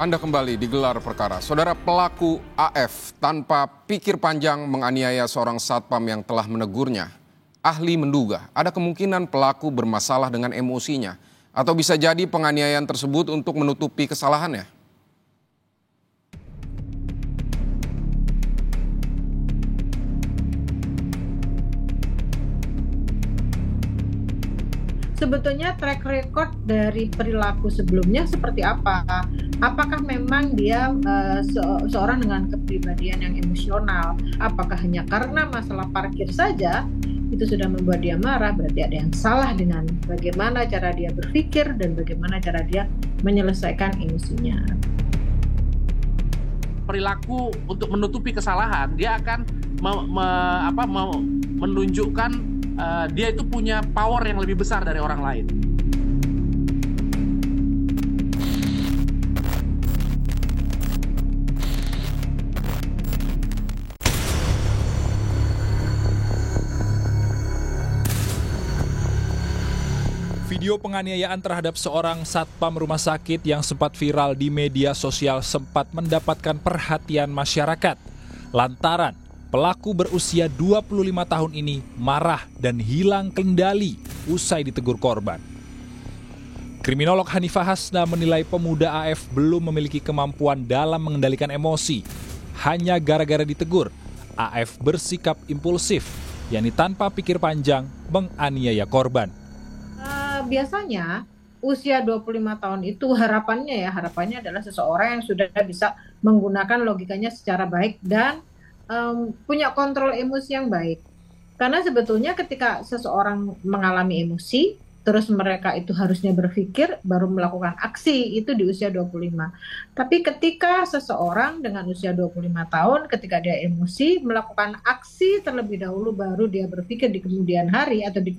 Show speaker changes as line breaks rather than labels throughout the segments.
Anda kembali digelar perkara. Saudara, pelaku AF tanpa pikir panjang menganiaya seorang satpam yang telah menegurnya. Ahli menduga ada kemungkinan pelaku bermasalah dengan emosinya atau bisa jadi penganiayaan tersebut untuk menutupi kesalahannya.
Sebetulnya track record dari perilaku sebelumnya seperti apa? Apakah memang dia seorang dengan kepribadian yang emosional? Apakah hanya karena masalah parkir saja itu sudah membuat dia marah? Berarti ada yang salah dengan bagaimana cara dia berpikir dan bagaimana cara dia menyelesaikan emosinya.
Perilaku untuk menutupi kesalahan, dia akan menunjukkan dia itu punya power yang lebih besar dari orang lain.
Video penganiayaan terhadap seorang satpam rumah sakit yang sempat viral di media sosial sempat mendapatkan perhatian masyarakat. Lantaran pelaku berusia 25 tahun ini marah dan hilang kendali usai ditegur korban. Kriminolog Hanifah Hasna menilai pemuda AF belum memiliki kemampuan dalam mengendalikan emosi. Hanya gara-gara ditegur, AF bersikap impulsif, yakni tanpa pikir panjang menganiaya korban.
Biasanya usia 25 tahun itu harapannya adalah seseorang yang sudah bisa menggunakan logikanya secara baik dan punya kontrol emosi yang baik. Karena sebetulnya ketika seseorang mengalami emosi, terus mereka itu harusnya berpikir baru melakukan aksi itu di usia 25. Tapi ketika seseorang dengan usia 25 tahun ketika dia emosi melakukan aksi terlebih dahulu baru dia berpikir di kemudian hari atau di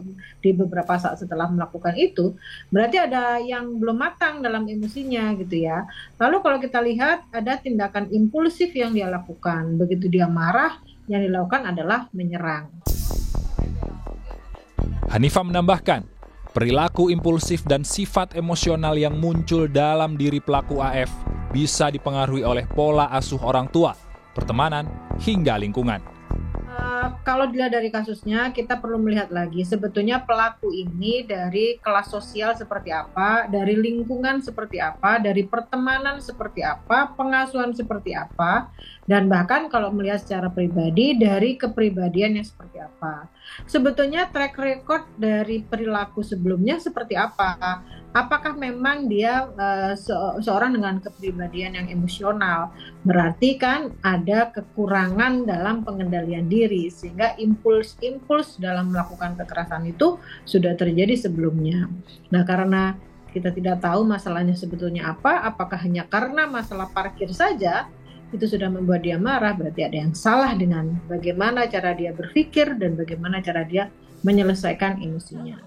beberapa saat setelah melakukan itu, berarti ada yang belum matang dalam emosinya gitu ya. Lalu kalau kita lihat ada tindakan impulsif yang dia lakukan. Begitu dia marah, yang dilakukan adalah menyerang.
Hanifah menambahkan, perilaku impulsif dan sifat emosional yang muncul dalam diri pelaku AF bisa dipengaruhi oleh pola asuh orang tua, pertemanan, hingga lingkungan.
Kalau dilihat dari kasusnya, kita perlu melihat lagi sebetulnya pelaku ini dari kelas sosial seperti apa, dari lingkungan seperti apa, dari pertemanan seperti apa, pengasuhan seperti apa, dan bahkan kalau melihat secara pribadi dari kepribadiannya seperti apa. Sebetulnya track record dari perilaku sebelumnya seperti apa? Apakah memang dia seorang dengan kepribadian yang emosional? Berarti kan ada kekurangan dalam pengendalian diri sehingga impuls dalam melakukan kekerasan itu sudah terjadi sebelumnya. Nah, karena kita tidak tahu masalahnya sebetulnya apa, apakah hanya karena masalah parkir saja itu sudah membuat dia marah, berarti ada yang salah dengan bagaimana cara dia berpikir dan bagaimana cara dia menyelesaikan emosinya.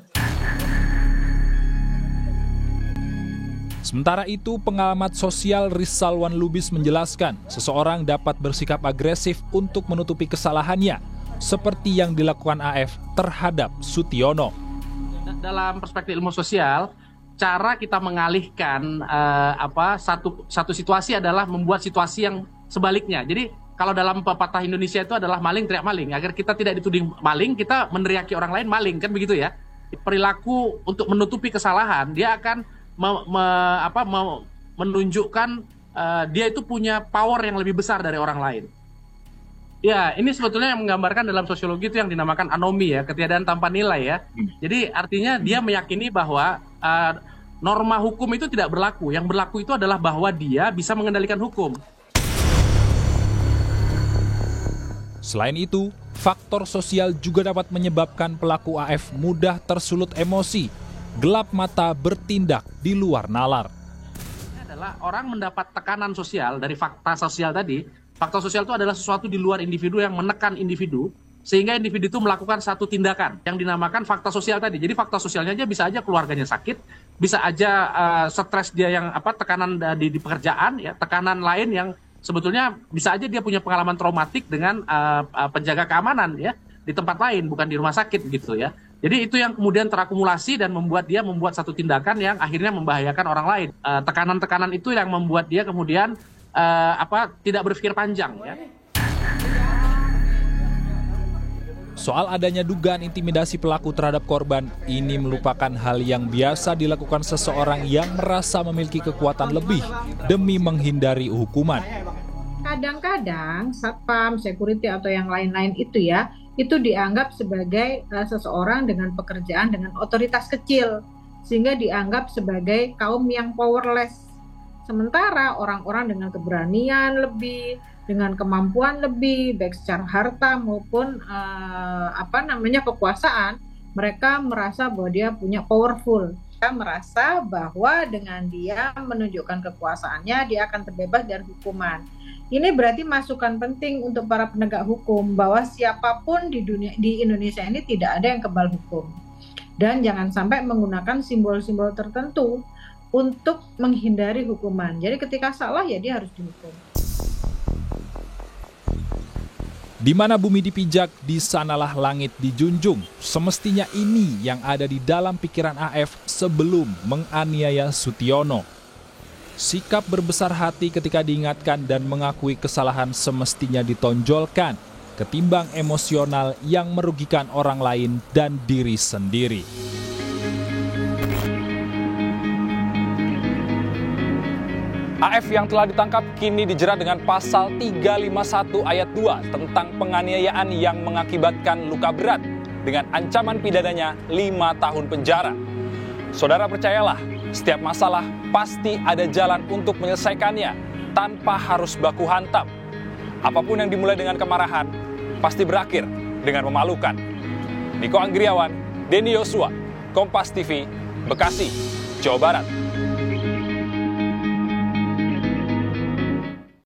Sementara itu, pengamat sosial Rizalwan Lubis menjelaskan seseorang dapat bersikap agresif untuk menutupi kesalahannya, seperti yang dilakukan AF terhadap Sutiono.
Dalam perspektif ilmu sosial, cara kita mengalihkan satu situasi adalah membuat situasi yang sebaliknya. Jadi kalau dalam pepatah Indonesia itu adalah maling teriak maling. Agar kita tidak dituding maling, kita meneriaki orang lain maling, kan begitu ya. Perilaku untuk menutupi kesalahan, dia akan menunjukkan dia itu punya power yang lebih besar dari orang lain. Ya, ini sebetulnya yang menggambarkan dalam sosiologi itu yang dinamakan anomi ya, ketiadaan tanpa nilai ya. Jadi artinya dia meyakini bahwa norma hukum itu tidak berlaku. Yang berlaku itu adalah bahwa dia bisa mengendalikan hukum.
Selain itu, faktor sosial juga dapat menyebabkan pelaku AF mudah tersulut emosi, gelap mata, bertindak di luar nalar.
Ini adalah orang mendapat tekanan sosial dari fakta sosial tadi. Fakta sosial itu adalah sesuatu di luar individu yang menekan individu, sehingga individu itu melakukan satu tindakan yang dinamakan fakta sosial tadi. Jadi fakta sosialnya aja bisa aja keluarganya sakit, bisa aja stres dia yang tekanan di pekerjaan, ya, tekanan lain yang sebetulnya bisa aja dia punya pengalaman traumatik dengan penjaga keamanan ya di tempat lain, bukan di rumah sakit gitu ya. Jadi itu yang kemudian terakumulasi dan membuat dia membuat satu tindakan yang akhirnya membahayakan orang lain. Tekanan-tekanan itu yang membuat dia kemudian tidak berpikir panjang. Ya.
Soal adanya dugaan intimidasi pelaku terhadap korban, ini merupakan hal yang biasa dilakukan seseorang yang merasa memiliki kekuatan lebih demi menghindari hukuman.
Kadang-kadang satpam, security atau yang lain-lain itu dianggap sebagai seseorang dengan pekerjaan dengan otoritas kecil, sehingga dianggap sebagai kaum yang powerless. Sementara orang-orang dengan keberanian lebih, dengan kemampuan lebih, baik secara harta maupun kekuasaan, mereka merasa bahwa dia punya powerful. Mereka merasa bahwa dengan dia menunjukkan kekuasaannya, dia akan terbebas dari hukuman. Ini berarti masukan penting untuk para penegak hukum bahwa siapapun di Indonesia ini tidak ada yang kebal hukum. Dan jangan sampai menggunakan simbol-simbol tertentu untuk menghindari hukuman. Jadi ketika salah ya dia harus dihukum.
Di mana bumi dipijak, di sanalah langit dijunjung. Semestinya ini yang ada di dalam pikiran AF sebelum menganiaya Sutiono. Sikap berbesar hati ketika diingatkan dan mengakui kesalahan semestinya ditonjolkan, ketimbang emosional yang merugikan orang lain dan diri sendiri. AF yang telah ditangkap kini dijerat dengan pasal 351 ayat 2 tentang penganiayaan yang mengakibatkan luka berat dengan ancaman pidananya 5 tahun penjara. Saudara percayalah, setiap masalah pasti ada jalan untuk menyelesaikannya tanpa harus baku hantam. Apapun yang dimulai dengan kemarahan pasti berakhir dengan memalukan. Niko Anggriawan, Denny Yosua, Kompas TV, Bekasi, Jawa Barat.